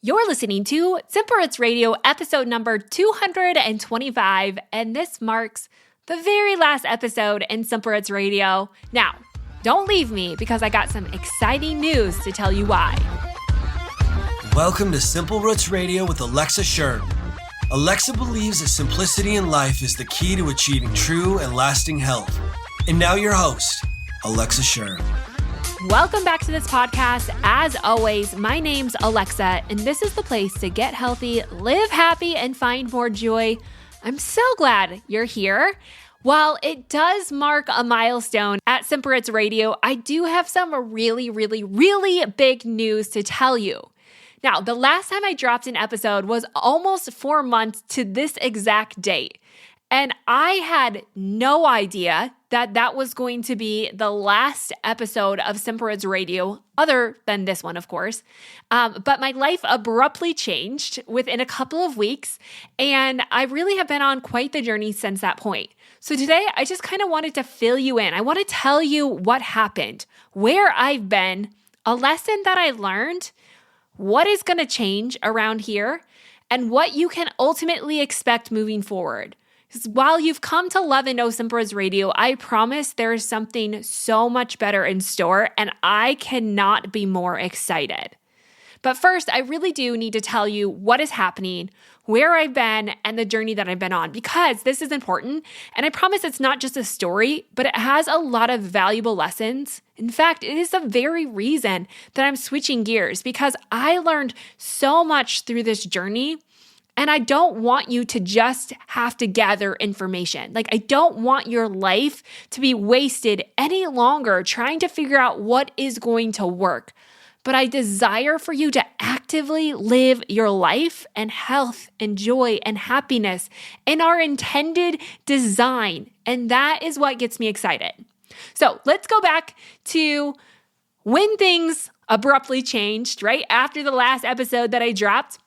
You're listening to Simple Roots Radio episode number 225, and this marks the very last episode in Simple Roots Radio. Now, don't leave me because I got some exciting news to tell you why. Welcome to Simple Roots Radio with Alexa Schirm. Alexa believes that simplicity in life is the key to achieving true and lasting health. And now your host, Alexa Schirm. Welcome back to this podcast. As always, my name's Alexa, and this is the place to get healthy, live happy, and find more joy. I'm so glad you're here. While it does mark a milestone at Simple Roots Radio, I do have some really big news to tell you. Now, the last time I dropped an episode was almost 4 months to this exact date. And I had no idea that that was going to be the last episode of Simple Roots Radio, other than this one, of course. But my life abruptly changed within a couple of weeks, and I really have been on quite the journey since that point. So today, I just kind of wanted to fill you in. I want to tell you what happened, where I've been, a lesson that I learned, what is going to change around here, and what you can ultimately expect moving forward. Because while you've come to love and know Simple Roots Radio, I promise there is something so much better in store, and I cannot be more excited. But first, I really do need to tell you what is happening, where I've been, and the journey that I've been on, because this is important. And I promise it's not just a story, but it has a lot of valuable lessons. In fact, it is the very reason that I'm switching gears, because I learned so much through this journey. And I don't want you to just have to gather information. I don't want your life to be wasted any longer trying to figure out what is going to work. But I desire for you to actively live your life and health and joy and happiness in our intended design. And that is what gets me excited. So let's go back to when things abruptly changed, right? After the last episode that I dropped.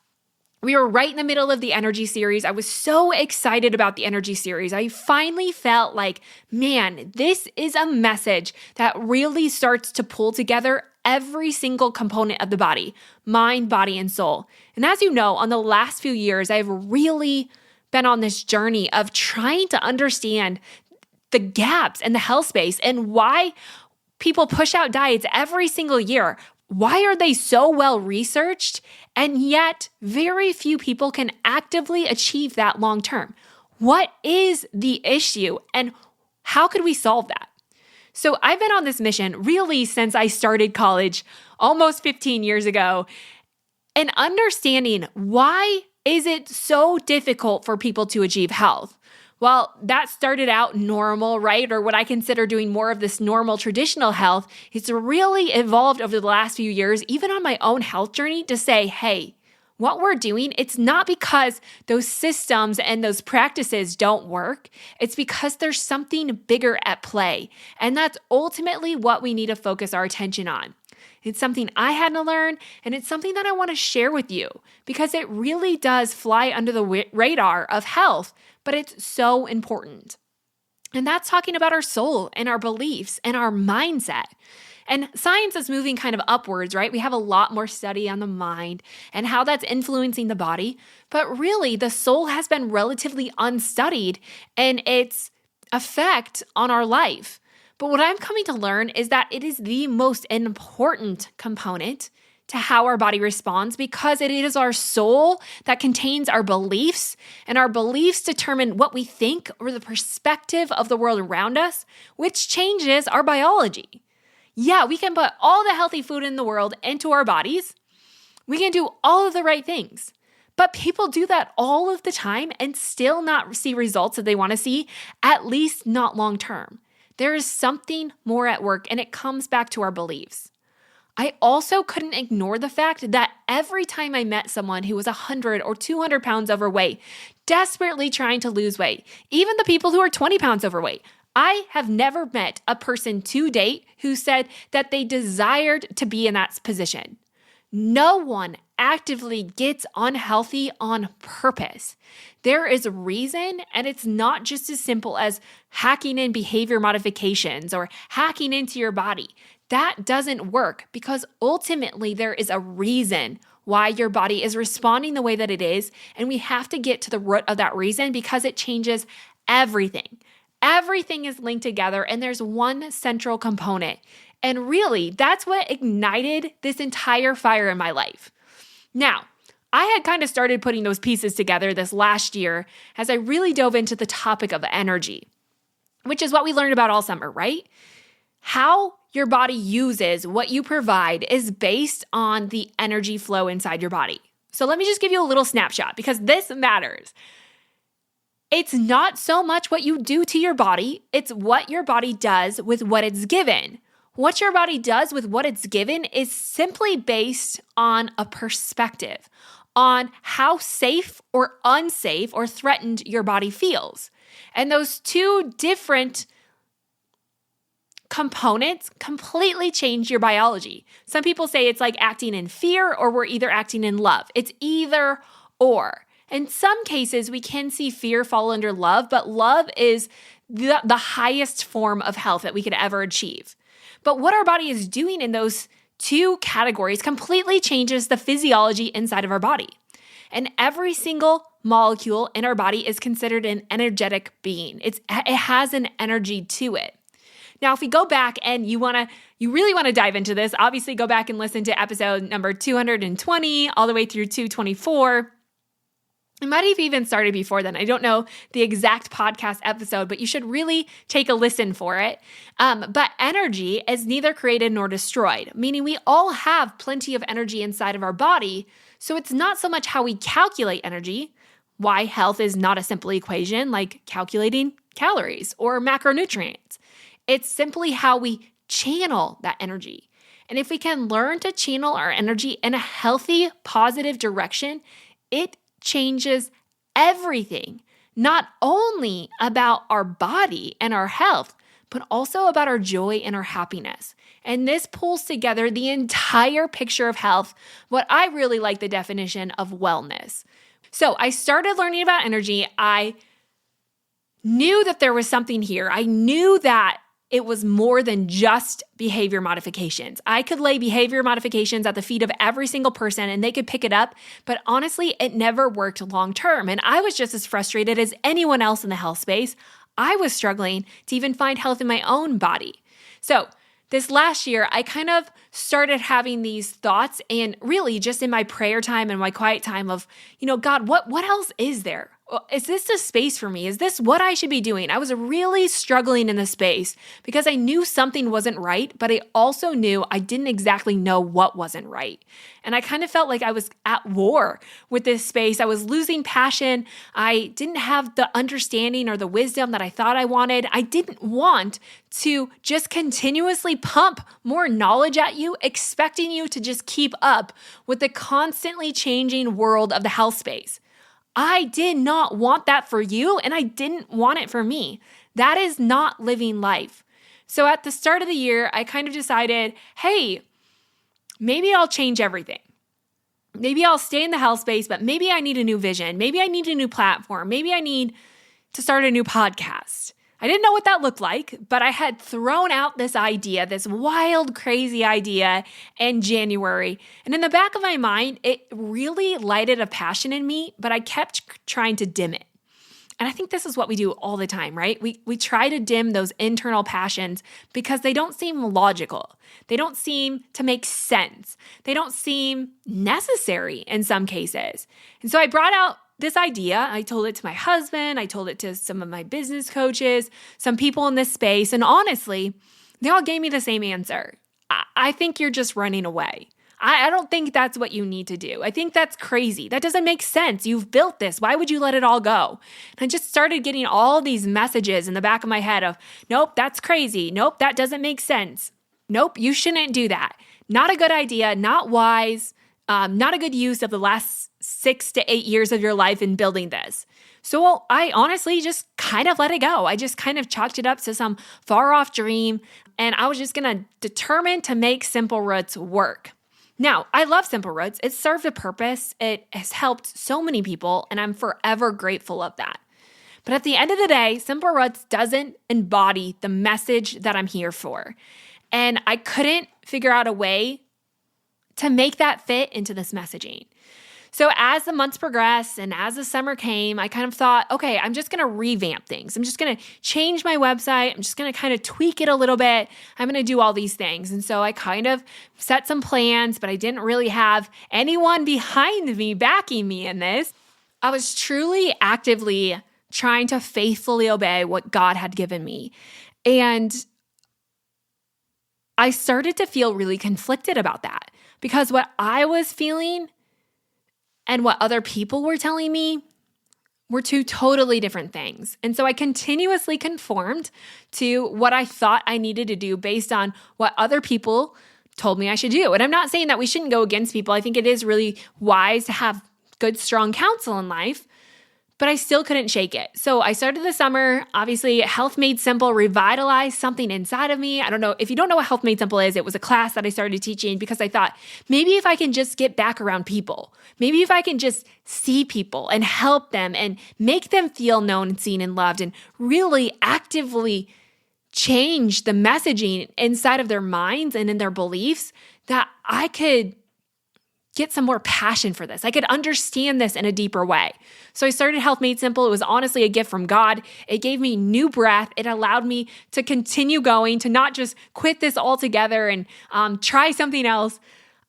We were right in the middle of the energy series. I was so excited about the energy series. I finally felt like, man, this is a message that really starts to pull together every single component of the body, mind, body, and soul. And as you know, on the last few years, I've really been on this journey of trying to understand the gaps in the health space and why people push out diets every single year. Why are they so well researched? And yet very few people can actively achieve that long term. What is the issue and how could we solve that? So I've been on this mission really since I started college almost 15 years ago, and understanding why is it so difficult for people to achieve health? Well, that started out normal, right? Or what I consider doing more of this normal traditional health. It's really evolved over the last few years, even on my own health journey, to say, hey, what we're doing, it's not because those systems and those practices don't work. It's because there's something bigger at play. And that's ultimately what we need to focus our attention on. It's something I had to learn, and it's something that I want to share with you because it really does fly under the radar of health, but it's so important. And that's talking about our soul and our beliefs and our mindset. And science is moving kind of upwards, right? We have a lot more study on the mind and how that's influencing the body. But really, the soul has been relatively unstudied in its effect on our life. But what I'm coming to learn is that it is the most important component to how our body responds because it is our soul that contains our beliefs, and our beliefs determine what we think or the perspective of the world around us, which changes our biology. Yeah, we can put all the healthy food in the world into our bodies. We can do all of the right things. But people do that all of the time and still not see results that they want to see, at least not long term. There is something more at work, and it comes back to our beliefs. I also couldn't ignore the fact that every time I met someone who was 100 or 200 pounds overweight, desperately trying to lose weight, even the people who are 20 pounds overweight, I have never met a person to date who said that they desired to be in that position. No one actively gets unhealthy on purpose. There is a reason, and it's not just as simple as hacking in behavior modifications or hacking into your body. That doesn't work because ultimately there is a reason why your body is responding the way that it is. And we have to get to the root of that reason because it changes everything. Everything is linked together and there's one central component. And really, that's what ignited this entire fire in my life. Now, I had kind of started putting those pieces together this last year as I really dove into the topic of energy, which is what we learned about all summer, right? How your body uses what you provide is based on the energy flow inside your body. So let me just give you a little snapshot because this matters. It's not so much what you do to your body, it's what your body does with what it's given. What your body does with what it's given is simply based on a perspective, on how safe or unsafe or threatened your body feels. And those two different components completely change your biology. Some people say it's like acting in fear or we're either acting in love. It's either or. In some cases, we can see fear fall under love, but love is the highest form of health that we could ever achieve. But what our body is doing in those two categories completely changes the physiology inside of our body. And every single molecule in our body is considered an energetic being. It has an energy to it. Now, if we go back and you really want to dive into this, obviously go back and listen to episode number 220 all the way through 224. It might have even started before then. I don't know the exact podcast episode, but you should really take a listen for it. But energy is neither created nor destroyed, meaning we all have plenty of energy inside of our body. So it's not so much how we calculate energy, why health is not a simple equation like calculating calories or macronutrients. It's simply how we channel that energy. And if we can learn to channel our energy in a healthy, positive direction, it changes everything, not only about our body and our health, but also about our joy and our happiness. And this pulls together the entire picture of health, what I really like the definition of wellness. So I started learning about energy. I knew that there was something here. I knew that it was more than just behavior modifications. I could lay behavior modifications at the feet of every single person and they could pick it up, but honestly, it never worked long term. And I was just as frustrated as anyone else in the health space. I was struggling to even find health in my own body. So this last year, I kind of started having these thoughts and really just in my prayer time and my quiet time of, God, what else is there? Is this a space for me? Is this what I should be doing? I was really struggling in the space because I knew something wasn't right, but I also knew I didn't exactly know what wasn't right. And I kind of felt like I was at war with this space. I was losing passion. I didn't have the understanding or the wisdom that I thought I wanted. I didn't want to just continuously pump more knowledge at you, expecting you to just keep up with the constantly changing world of the health space. I did not want that for you, and I didn't want it for me. That is not living life. So at the start of the year, I kind of decided, hey, maybe I'll change everything. Maybe I'll stay in the health space, but maybe I need a new vision. Maybe I need a new platform. Maybe I need to start a new podcast. I didn't know what that looked like, but I had thrown out this idea, this wild, crazy idea in January. And in the back of my mind, it really lighted a passion in me, but I kept trying to dim it. And I think this is what we do all the time, right? We try to dim those internal passions because they don't seem logical. They don't seem to make sense. They don't seem necessary in some cases. And so I brought out this idea. I told it to my husband. I told it to some of my business coaches, some people in this space. And honestly, they all gave me the same answer. I think you're just running away. I don't think that's what you need to do. I think that's crazy. That doesn't make sense. You've built this. Why would you let it all go? And I just started getting all these messages in the back of my head of, nope, that's crazy. Nope, that doesn't make sense. Nope, you shouldn't do that. Not a good idea, not wise, not a good use of the last 6 to 8 years of your life in building this. So I honestly just kind of let it go. I just kind of chalked it up to some far off dream, and I was just going to determine to make Simple Roots work. Now, I love Simple Roots. It served a purpose. It has helped so many people, and I'm forever grateful of that. But at the end of the day, Simple Roots doesn't embody the message that I'm here for. And I couldn't figure out a way to make that fit into this messaging. So as the months progressed and as the summer came, I kind of thought, okay, I'm just going to revamp things. I'm just going to change my website. I'm just going to kind of tweak it a little bit. I'm going to do all these things. And so I kind of set some plans, but I didn't really have anyone behind me backing me in this. I was truly actively trying to faithfully obey what God had given me. And I started to feel really conflicted about that because what I was feeling and what other people were telling me were two totally different things. And so I continuously conformed to what I thought I needed to do based on what other people told me I should do. And I'm not saying that we shouldn't go against people. I think it is really wise to have good, strong counsel in life, but I still couldn't shake it. So I started the summer. Obviously, Health Made Simple revitalized something inside of me. I don't know. If you don't know what Health Made Simple is, it was a class that I started teaching because I thought, maybe if I can just get back around people, maybe if I can just see people and help them and make them feel known and seen and loved and really actively change the messaging inside of their minds and in their beliefs, that I could get some more passion for this. I could understand this in a deeper way. So I started Health Made Simple. It was honestly a gift from God. It gave me new breath. It allowed me to continue going, to not just quit this altogether and try something else.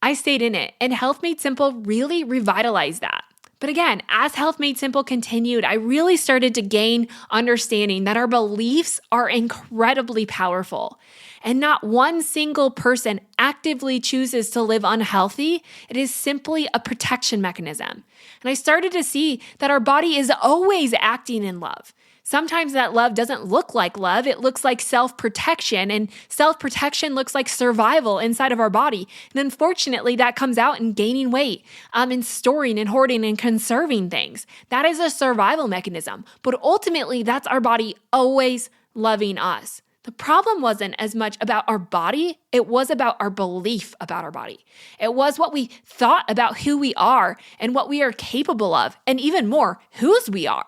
I stayed in it. And Health Made Simple really revitalized that. But again, as Health Made Simple continued, I really started to gain understanding that our beliefs are incredibly powerful. And not one single person actively chooses to live unhealthy. It is simply a protection mechanism. And I started to see that our body is always acting in love. Sometimes that love doesn't look like love. It looks like self-protection, and self-protection looks like survival inside of our body. And unfortunately, that comes out in gaining weight, in storing and hoarding and conserving things. That is a survival mechanism. But ultimately, that's our body always loving us. The problem wasn't as much about our body, it was about our belief about our body. It was what we thought about who we are and what we are capable of, and even more, whose we are.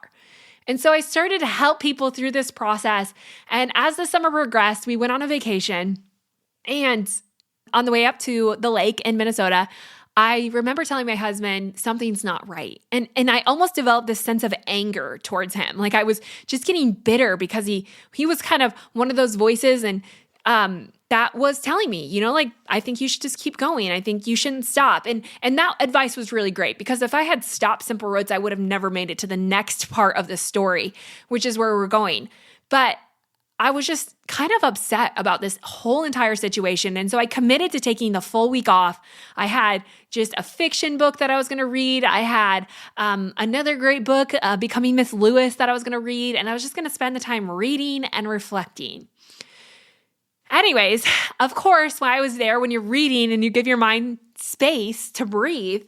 And so I started to help people through this process. And as the summer progressed, we went on a vacation. And on the way up to the lake in Minnesota, I remember telling my husband something's not right. And I almost developed this sense of anger towards him. Like I was just getting bitter because he was kind of one of those voices and that was telling me, like, I think you should just keep going. I think you shouldn't stop. And that advice was really great because if I had stopped Simple Roots, I would have never made it to the next part of the story, which is where we're going. But I was just kind of upset about this whole entire situation. And so I committed to taking the full week off. I had just a fiction book that I was going to read. I had another great book, Becoming Miss Lewis, that I was going to read. And I was just going to spend the time reading and reflecting. Anyways, of course, when I was there, when you're reading and you give your mind space to breathe,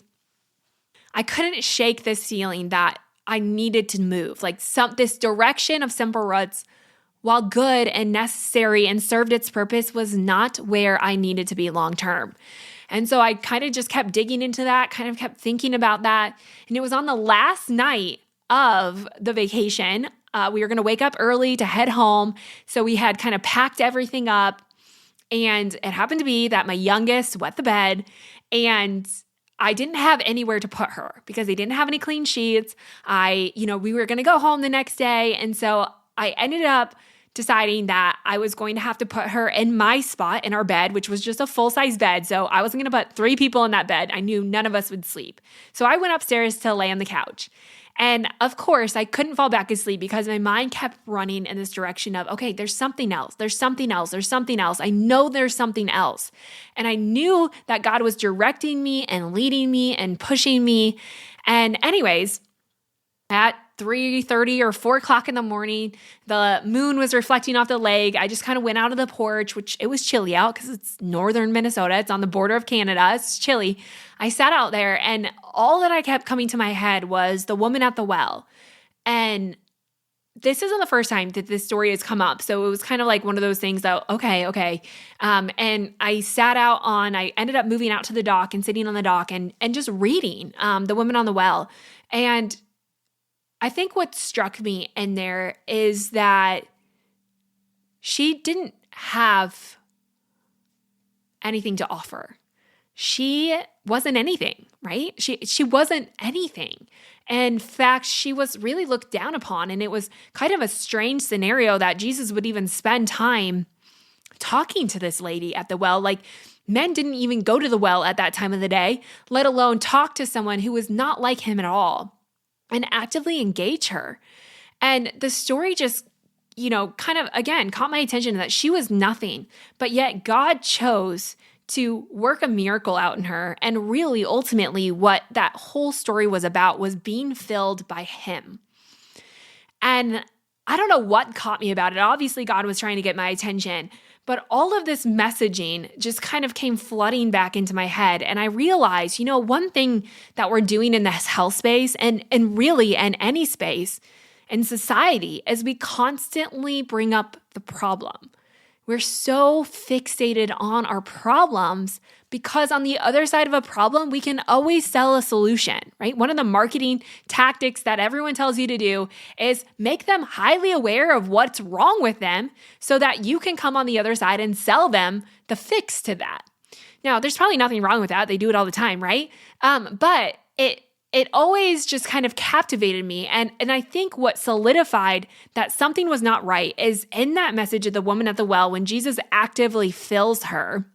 I couldn't shake this feeling that I needed to move. Like this direction of Simple Roots, while good and necessary and served its purpose, was not where I needed to be long term. And so I kind of just kept digging into that, kind of kept thinking about that. And it was on the last night of the vacation. We were going to wake up early to head home. So we had kind of packed everything up. And it happened to be that my youngest wet the bed. And I didn't have anywhere to put her because they didn't have any clean sheets. We were going to go home the next day. And so I ended up deciding that I was going to have to put her in my spot in our bed, which was just a full-size bed. So I wasn't going to put 3 people in that bed. I knew none of us would sleep. So I went upstairs to lay on the couch. And of course, I couldn't fall back asleep because my mind kept running in this direction of, okay, there's something else. There's something else. There's something else. I know there's something else. And I knew that God was directing me and leading me and pushing me. And anyways, at 3:30 or 4 o'clock in the morning, the moon was reflecting off the lake. I just kind of went out of the porch, which it was chilly out because it's northern Minnesota. It's on the border of Canada. It's chilly. I sat out there and all that I kept coming to my head was the woman at the well. And this isn't the first time that this story has come up. So it was kind of like one of those things that, okay. And I I ended up moving out to the dock and sitting on the dock and just reading the woman on the well. And I think what struck me in there is that she didn't have anything to offer. she wasn't anything, right? She wasn't anything. In fact, she was really looked down upon, and it was kind of a strange scenario that Jesus would even spend time talking to this lady at the well. Like, men didn't even go to the well at that time of the day, let alone talk to someone who was not like him at all and actively engage her. And the story just, kind of, again, caught my attention that she was nothing, but yet God chose to work a miracle out in her. And really, ultimately, what that whole story was about was being filled by him. And I don't know what caught me about it. Obviously, God was trying to get my attention, but all of this messaging just kind of came flooding back into my head. And I realized, one thing that we're doing in this health space and really in any space in society is we constantly bring up the problem. We're so fixated on our problems because on the other side of a problem, we can always sell a solution, right? One of the marketing tactics that everyone tells you to do is make them highly aware of what's wrong with them so that you can come on the other side and sell them the fix to that. Now, there's probably nothing wrong with that. They do it all the time, right? But it always just kind of captivated me. And I think what solidified that something was not right is in that message of the woman at the well, when Jesus actively fills her,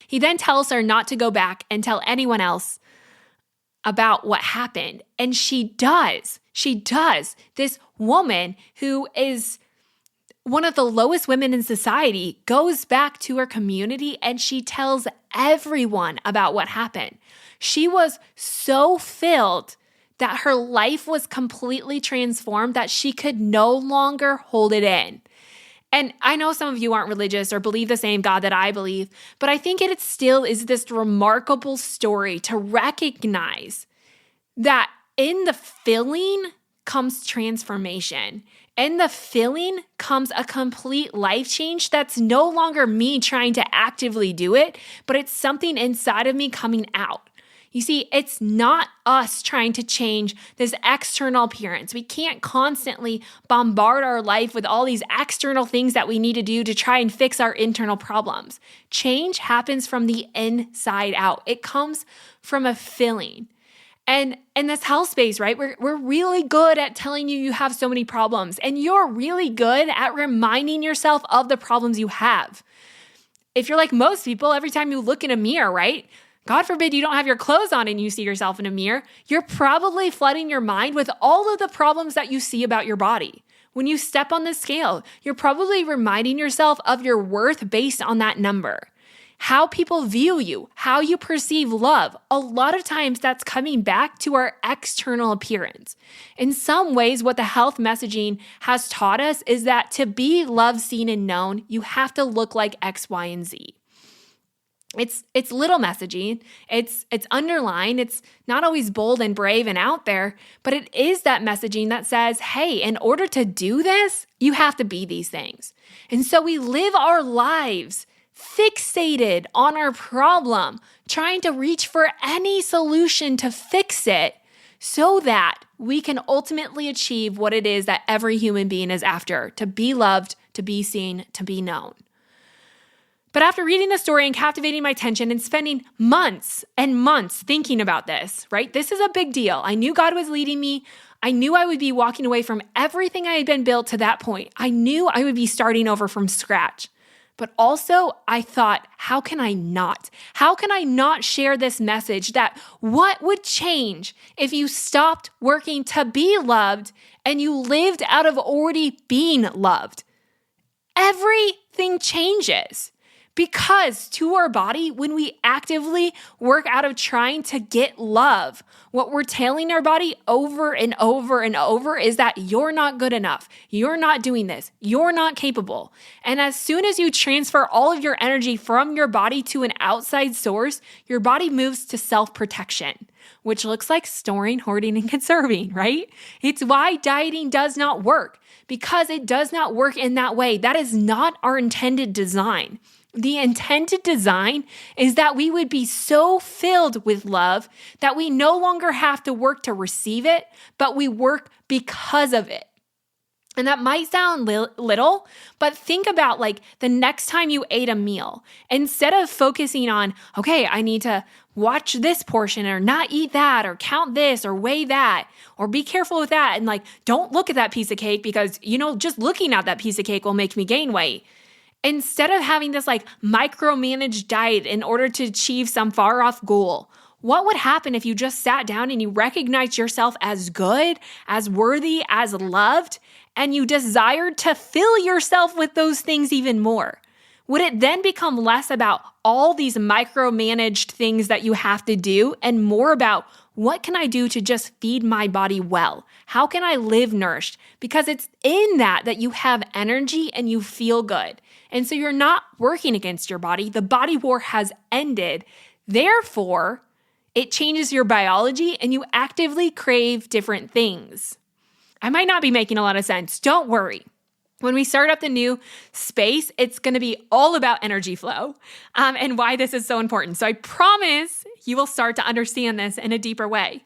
he then tells her not to go back and tell anyone else about what happened. And she does. She does. This woman who is one of the lowest women in society goes back to her community and she tells everyone about what happened. She was so filled that her life was completely transformed that she could no longer hold it in. And I know some of you aren't religious or believe the same God that I believe, but I think it still is this remarkable story to recognize that in the filling comes transformation. In the filling comes a complete life change that's no longer me trying to actively do it, but it's something inside of me coming out. You see, it's not us trying to change this external appearance. We can't constantly bombard our life with all these external things that we need to do to try and fix our internal problems. Change happens from the inside out. It comes from a filling. And in this health space, right, we're really good at telling you have so many problems, and you're really good at reminding yourself of the problems you have. If you're like most people, every time you look in a mirror, right, God forbid you don't have your clothes on and you see yourself in a mirror, you're probably flooding your mind with all of the problems that you see about your body. When you step on the scale, you're probably reminding yourself of your worth based on that number. How people view you, how you perceive love, a lot of times that's coming back to our external appearance. In some ways, what the health messaging has taught us is that to be loved, seen, and known, you have to look like X, Y, and Z. It's little messaging, it's underlined, it's not always bold and brave and out there, but it is that messaging that says, hey, in order to do this, you have to be these things. And so we live our lives fixated on our problem, trying to reach for any solution to fix it so that we can ultimately achieve what it is that every human being is after, to be loved, to be seen, to be known. But after reading the story and captivating my attention and spending months and months thinking about this, right? This is a big deal. I knew God was leading me. I knew I would be walking away from everything I had been built to that point. I knew I would be starting over from scratch. But also, I thought, how can I not? How can I not share this message that what would change if you stopped working to be loved and you lived out of already being loved? Everything changes. Because to our body, when we actively work out of trying to get love, what we're telling our body over and over and over is that you're not good enough. You're not doing this. You're not capable. And as soon as you transfer all of your energy from your body to an outside source, your body moves to self-protection, which looks like storing, hoarding, and conserving, right? It's why dieting does not work, because it does not work in that way. That is not our intended design. The intended design is that we would be so filled with love that we no longer have to work to receive it, but we work because of it. And that might sound little, but think about like the next time you ate a meal, instead of focusing on, okay, I need to watch this portion or not eat that or count this or weigh that or be careful with that. And like, don't look at that piece of cake because, just looking at that piece of cake will make me gain weight. Instead of having this like micromanaged diet in order to achieve some far off goal, what would happen if you just sat down and you recognized yourself as good, as worthy, as loved, and you desired to fill yourself with those things even more? Would it then become less about all these micromanaged things that you have to do and more about what can I do to just feed my body well? How can I live nourished? Because it's in that you have energy and you feel good. And so you're not working against your body. The body war has ended. Therefore, it changes your biology and you actively crave different things. I might not be making a lot of sense. Don't worry. When we start up the new space, it's going to be all about energy flow and why this is so important. So I promise you will start to understand this in a deeper way.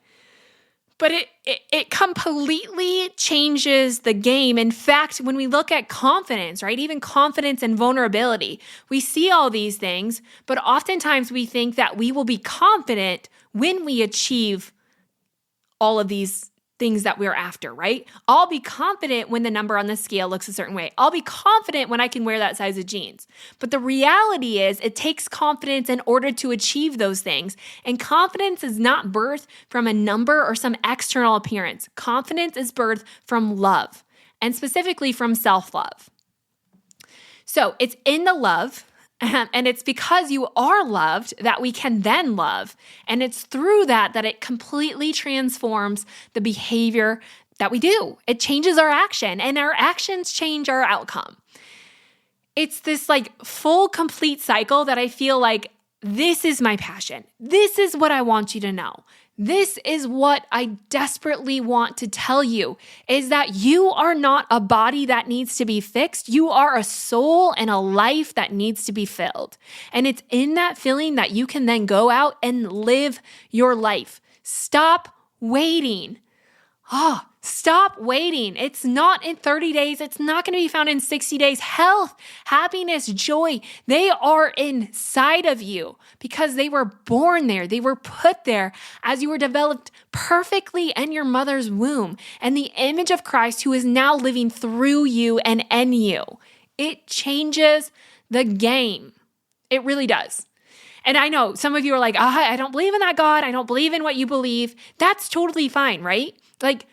But it completely changes the game. In fact, when we look at confidence, right, even confidence and vulnerability, we see all these things, but oftentimes we think that we will be confident when we achieve all of these things that we're after, right? I'll be confident when the number on the scale looks a certain way. I'll be confident when I can wear that size of jeans. But the reality is it takes confidence in order to achieve those things. And confidence is not birthed from a number or some external appearance. Confidence is birthed from love, and specifically from self-love. So it's in the love, and it's because you are loved that we can then love. And it's through that it completely transforms the behavior that we do. It changes our action, and our actions change our outcome. It's this like full, complete cycle that I feel like this is my passion. This is what I want you to know. This is what I desperately want to tell you, is that you are not a body that needs to be fixed. You are a soul and a life that needs to be filled. And it's in that feeling that you can then go out and live your life. Stop waiting. Stop waiting. It's not in 30 days. It's not going to be found in 60 days. Health, happiness, joy, they are inside of you because they were born there. They were put there as you were developed perfectly in your mother's womb, and the image of Christ who is now living through you and in you. It changes the game. It really does. And I know some of you are like, I don't believe in that God. I don't believe in what you believe. That's totally fine, right? Like,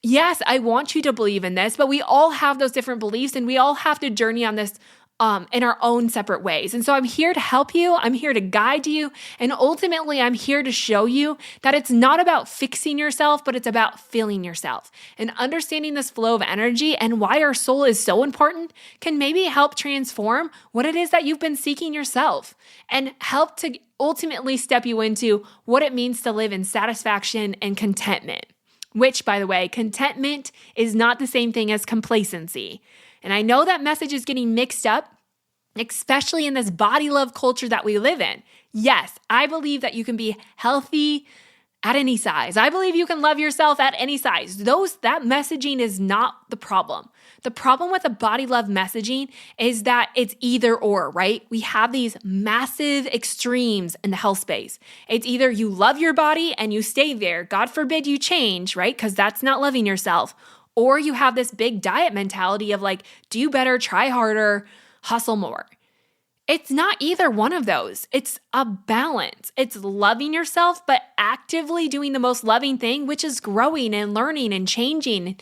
yes, I want you to believe in this, but we all have those different beliefs and we all have to journey on this in our own separate ways. And so I'm here to help you. I'm here to guide you. And ultimately, I'm here to show you that it's not about fixing yourself, but it's about filling yourself. And understanding this flow of energy and why our soul is so important can maybe help transform what it is that you've been seeking yourself and help to ultimately step you into what it means to live in satisfaction and contentment. Which, by the way, contentment is not the same thing as complacency. And I know that message is getting mixed up, especially in this body love culture that we live in. Yes, I believe that you can be healthy at any size. I believe you can love yourself at any size. That messaging is not the problem. The problem with the body love messaging is that it's either or, right? We have these massive extremes in the health space. It's either you love your body and you stay there. God forbid you change, right? Because that's not loving yourself. Or you have this big diet mentality of like, do better, try harder, hustle more. It's not either one of those. It's a balance. It's loving yourself, but actively doing the most loving thing, which is growing and learning and changing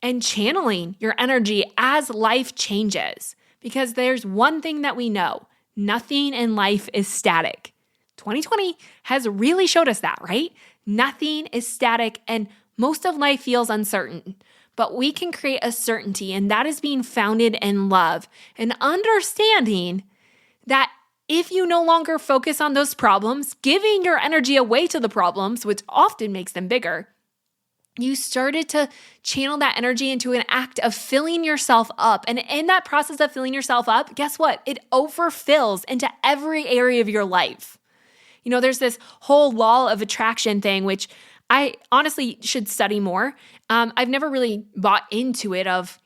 and channeling your energy as life changes. Because there's one thing that we know, nothing in life is static. 2020 has really showed us that, right? Nothing is static and most of life feels uncertain. But we can create a certainty, and that is being founded in love and understanding that if you no longer focus on those problems, giving your energy away to the problems, which often makes them bigger, you started to channel that energy into an act of filling yourself up. And in that process of filling yourself up, guess what? It overfills into every area of your life. You know, there's this whole law of attraction thing, which I honestly should study more. I've never really bought into it of,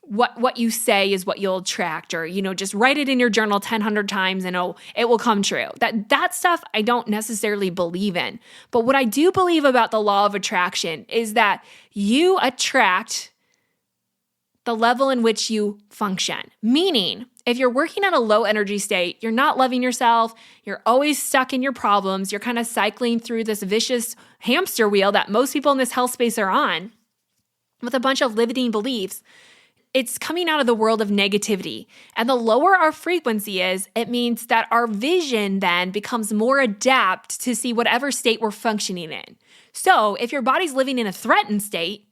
what you say is what you'll attract, or, just write it in your journal 100 times and it will come true. That stuff I don't necessarily believe in. But what I do believe about the law of attraction is that you attract the level in which you function. Meaning, if you're working at a low energy state, you're not loving yourself, you're always stuck in your problems, you're kind of cycling through this vicious hamster wheel that most people in this health space are on with a bunch of limiting beliefs, it's coming out of the world of negativity. And the lower our frequency is, it means that our vision then becomes more adapt to see whatever state we're functioning in. So if your body's living in a threatened state,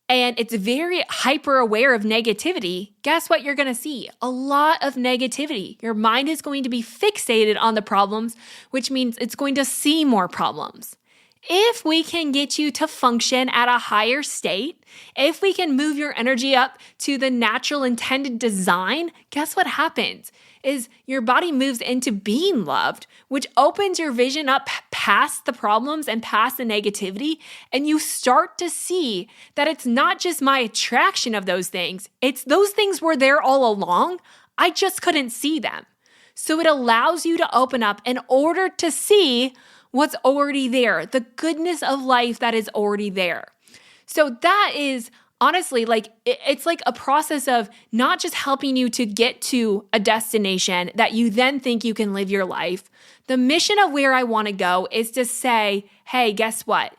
and it's very hyper aware of negativity, guess what you're going to see? A lot of negativity. Your mind is going to be fixated on the problems, which means it's going to see more problems. If we can get you to function at a higher state, if we can move your energy up to the natural intended design, guess what happens? Is your body moves into being loved, which opens your vision up past the problems and past the negativity. And you start to see that it's not just my attraction of those things. It's those things were there all along. I just couldn't see them. So it allows you to open up in order to see what's already there, the goodness of life that is already there. So that is honestly, it's like a process of not just helping you to get to a destination that you then think you can live your life. The mission of where I want to go is to say, hey, guess what?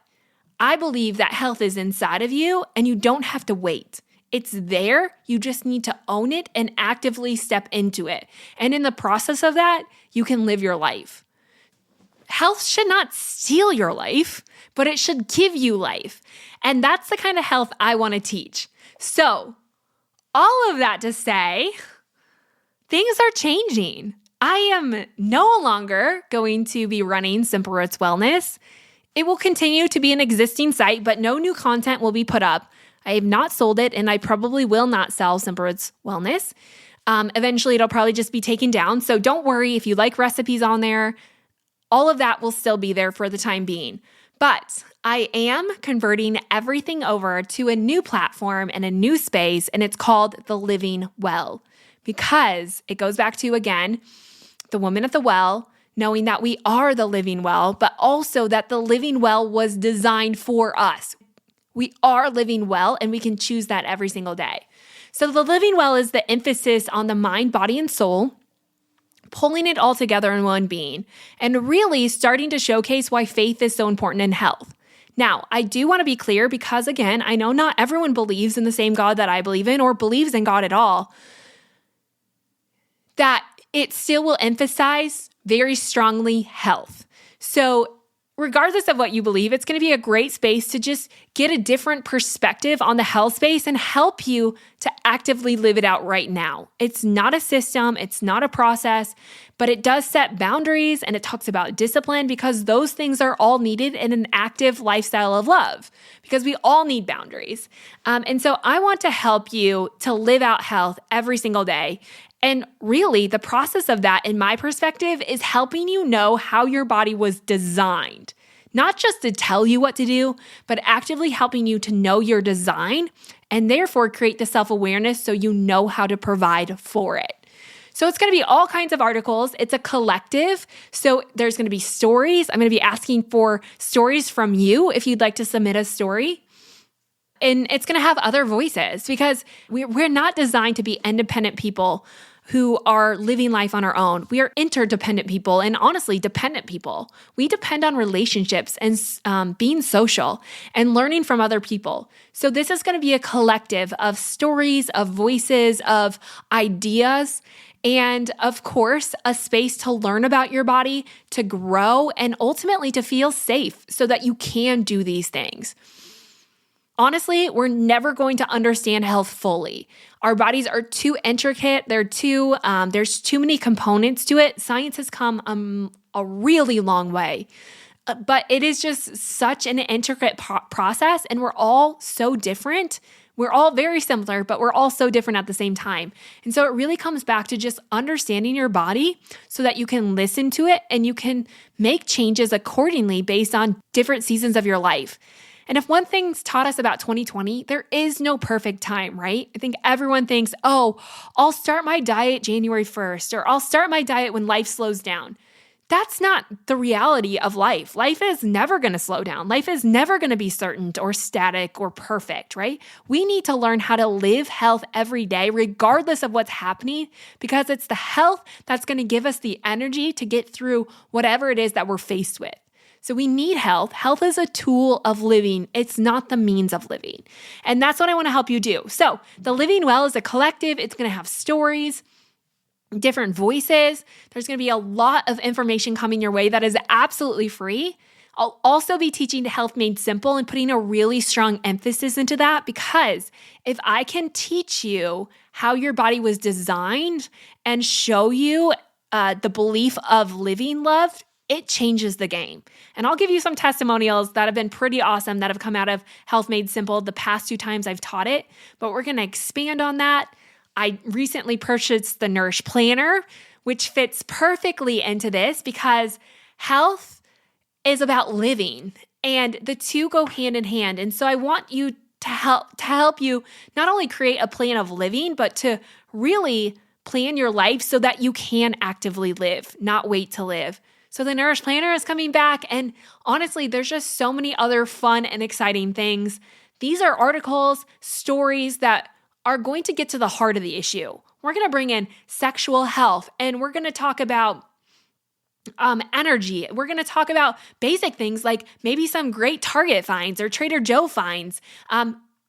I believe that health is inside of you and you don't have to wait. It's there. You just need to own it and actively step into it. And in the process of that, you can live your life. Health should not steal your life, but it should give you life. And that's the kind of health I want to teach. So, all of that to say, things are changing. I am no longer going to be running Simple Roots Wellness. It will continue to be an existing site, but no new content will be put up. I have not sold it, and I probably will not sell Simple Roots Wellness. Eventually, it'll probably just be taken down. So don't worry if you like recipes on there. All of that will still be there for the time being. But I am converting everything over to a new platform and a new space, and it's called The Living Well, because it goes back to, again, the woman at the well, knowing that we are the living well, but also that the living well was designed for us. We are living well, and we can choose that every single day. So the living well is the emphasis on the mind, body, and soul, pulling it all together in one being, and really starting to showcase why faith is so important in health. Now, I do want to be clear because, again, I know not everyone believes in the same God that I believe in or believes in God at all, that it still will emphasize very strongly health. So regardless of what you believe, it's going to be a great space to just get a different perspective on the health space and help you to actively live it out right now. It's not a system, it's not a process, but it does set boundaries and it talks about discipline because those things are all needed in an active lifestyle of love because we all need boundaries. And so I want to help you to live out health every single day. And really, the process of that, in my perspective, is helping you know how your body was designed. Not just to tell you what to do, but actively helping you to know your design and therefore create the self-awareness so you know how to provide for it. So it's going to be all kinds of articles. It's a collective. So there's going to be stories. I'm going to be asking for stories from you if you'd like to submit a story. And it's going to have other voices because we're not designed to be independent people who are living life on our own. We are interdependent people and honestly dependent people. We depend on relationships and being social and learning from other people. So this is going to be a collective of stories, of voices, of ideas, and of course, a space to learn about your body, to grow, and ultimately to feel safe so that you can do these things. Honestly, we're never going to understand health fully. Our bodies are too intricate. There's too many components to it. Science has come a really long way, but it is just such an intricate process, and we're all so different. We're all very similar, but we're all so different at the same time. And so it really comes back to just understanding your body so that you can listen to it and you can make changes accordingly based on different seasons of your life. And if one thing's taught us about 2020, there is no perfect time, right? I think everyone thinks, oh, I'll start my diet January 1st, or I'll start my diet when life slows down. That's not the reality of life. Life is never going to slow down. Life is never going to be certain or static or perfect, right? We need to learn how to live health every day, regardless of what's happening, because it's the health that's going to give us the energy to get through whatever it is that we're faced with. So we need health. Health is a tool of living. It's not the means of living. And that's what I want to help you do. So the Living Well is a collective. It's going to have stories, different voices. There's going to be a lot of information coming your way that is absolutely free. I'll also be teaching Health Made Simple and putting a really strong emphasis into that, because if I can teach you how your body was designed and show you the belief of living loved, it changes the game. And I'll give you some testimonials that have been pretty awesome that have come out of Health Made Simple the past 2 times I've taught it, but we're going to expand on that. I recently purchased the Nourish Planner, which fits perfectly into this because health is about living and the two go hand in hand. And so I want you to help you not only create a plan of living, but to really plan your life so that you can actively live, not wait to live. So the Nourish Planner is coming back, and honestly, there's just so many other fun and exciting things. These are articles, stories that are going to get to the heart of the issue. We're going to bring in sexual health, and we're going to talk about energy. We're going to talk about basic things like maybe some great Target finds or Trader Joe finds,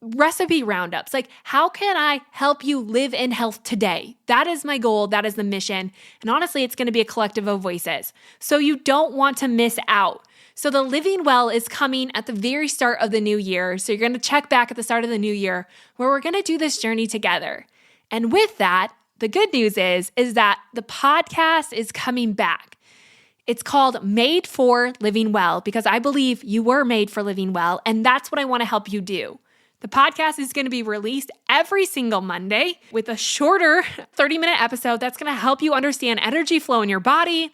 recipe roundups. Like, how can I help you live in health today? That is my goal. That is the mission. And honestly, it's going to be a collective of voices. So you don't want to miss out. So the Living Well is coming at the very start of the new year. So you're going to check back at the start of the new year where we're going to do this journey together. And with that, the good news is that the podcast is coming back. It's called Made for Living Well, because I believe you were made for living well. And that's what I want to help you do. The podcast is going to be released every single Monday with a shorter 30-minute episode that's going to help you understand energy flow in your body.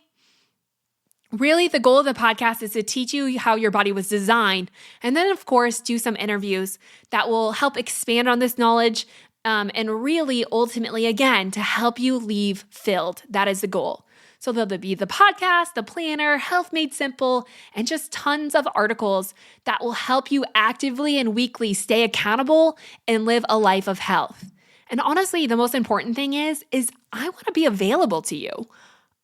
Really, the goal of the podcast is to teach you how your body was designed, and then, of course, do some interviews that will help expand on this knowledge and really, ultimately, again, to help you leave filled. That is the goal. So there'll be the podcast, the planner, Health Made Simple, and just tons of articles that will help you actively and weekly stay accountable and live a life of health. And honestly, the most important thing is I want to be available to you.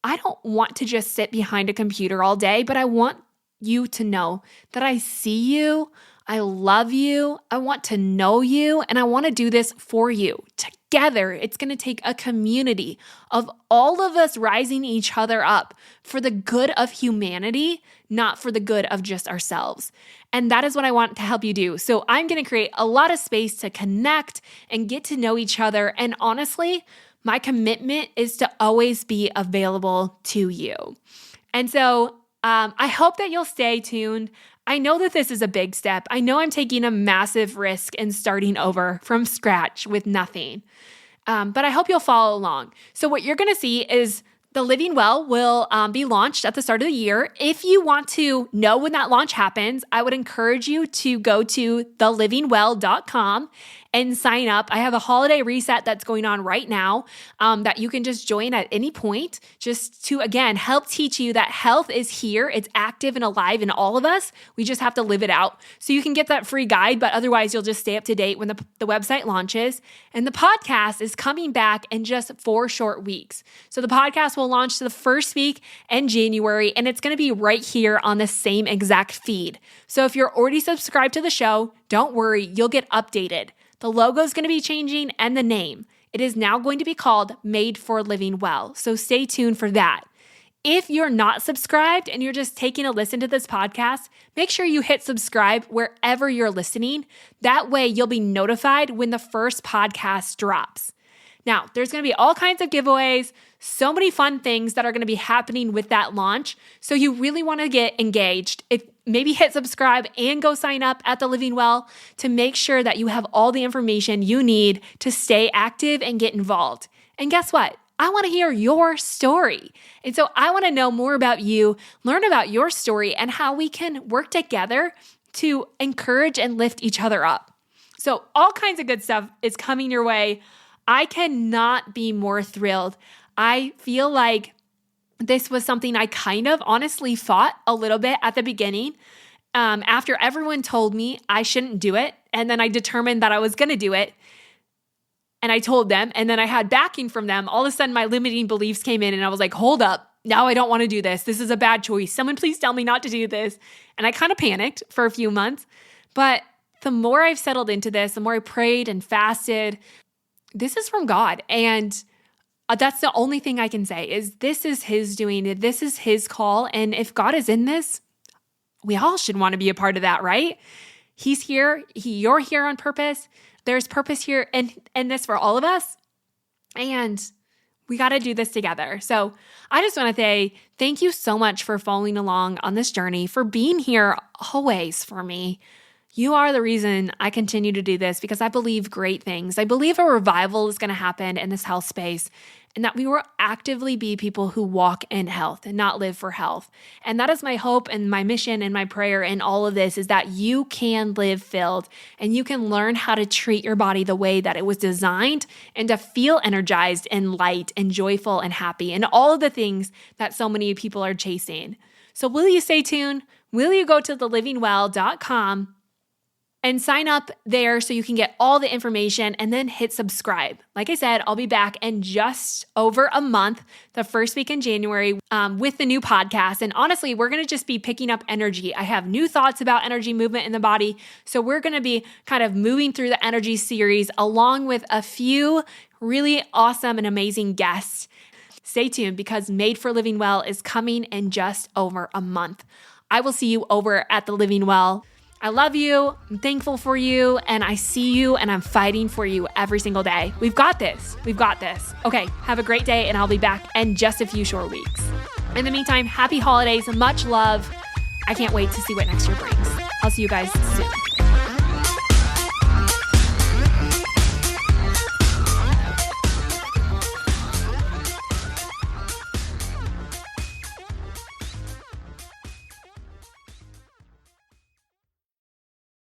I don't want to just sit behind a computer all day, but I want you to know that I see you, I love you, I want to know you, and I want to do this for you. Together, it's going to take a community of all of us rising each other up for the good of humanity, not for the good of just ourselves. And that is what I want to help you do. So I'm going to create a lot of space to connect and get to know each other. And honestly, my commitment is to always be available to you. And so I hope that you'll stay tuned. I know that this is a big step. I know I'm taking a massive risk and starting over from scratch with nothing. But I hope you'll follow along. So what you're going to see is the Living Well will be launched at the start of the year. If you want to know when that launch happens, I would encourage you to go to thelivingwell.com and sign up. I have a holiday reset that's going on right now that you can just join at any point, just to, again, help teach you that health is here. It's active and alive in all of us. We just have to live it out. So you can get that free guide, but otherwise you'll just stay up to date when the website launches. And the podcast is coming back in just 4 short weeks. So the podcast will launch the first week in January, and it's going to be right here on the same exact feed. So if you're already subscribed to the show, don't worry, you'll get updated. The logo is going to be changing and the name. It is now going to be called Made for Living Well. So stay tuned for that. If you're not subscribed and you're just taking a listen to this podcast, make sure you hit subscribe wherever you're listening. That way you'll be notified when the first podcast drops. Now, there's going to be all kinds of giveaways, so many fun things that are going to be happening with that launch. So you really want to get engaged. maybe hit subscribe and go sign up at The Living Well to make sure that you have all the information you need to stay active and get involved. And guess what? I want to hear your story. And so I want to know more about you, learn about your story, and how we can work together to encourage and lift each other up. So all kinds of good stuff is coming your way. I cannot be more thrilled. I feel like this was something I kind of honestly fought a little bit at the beginning. After everyone told me I shouldn't do it, and then I determined that I was going to do it, and I told them, and then I had backing from them, all of a sudden my limiting beliefs came in, and I was like, hold up, now I don't want to do this. This is a bad choice. Someone please tell me not to do this. And I kind of panicked for a few months, but the more I've settled into this, the more I prayed and fasted, this is from God. And that's the only thing I can say is this is His doing. This is His call. And if God is in this, we all should want to be a part of that, right? He's here. You're here on purpose. There's purpose here and this for all of us. And we got to do this together. So I just want to say thank you so much for following along on this journey, for being here always for me. You are the reason I continue to do this because I believe great things. I believe a revival is going to happen in this health space and that we will actively be people who walk in health and not live for health. And that is my hope and my mission and my prayer in all of this is that you can live filled and you can learn how to treat your body the way that it was designed and to feel energized and light and joyful and happy and all of the things that so many people are chasing. So will you stay tuned? Will you go to thelivingwell.com and sign up there so you can get all the information and then hit subscribe. Like I said, I'll be back in just over a month, the first week in January, with the new podcast. And honestly, we're going to just be picking up energy. I have new thoughts about energy movement in the body. So we're going to be kind of moving through the energy series along with a few really awesome and amazing guests. Stay tuned because Made for Living Well is coming in just over a month. I will see you over at The Living Well. I love you, I'm thankful for you, and I see you, and I'm fighting for you every single day. We've got this. We've got this. Okay, have a great day, and I'll be back in just a few short weeks. In the meantime, happy holidays, much love. I can't wait to see what next year brings. I'll see you guys soon.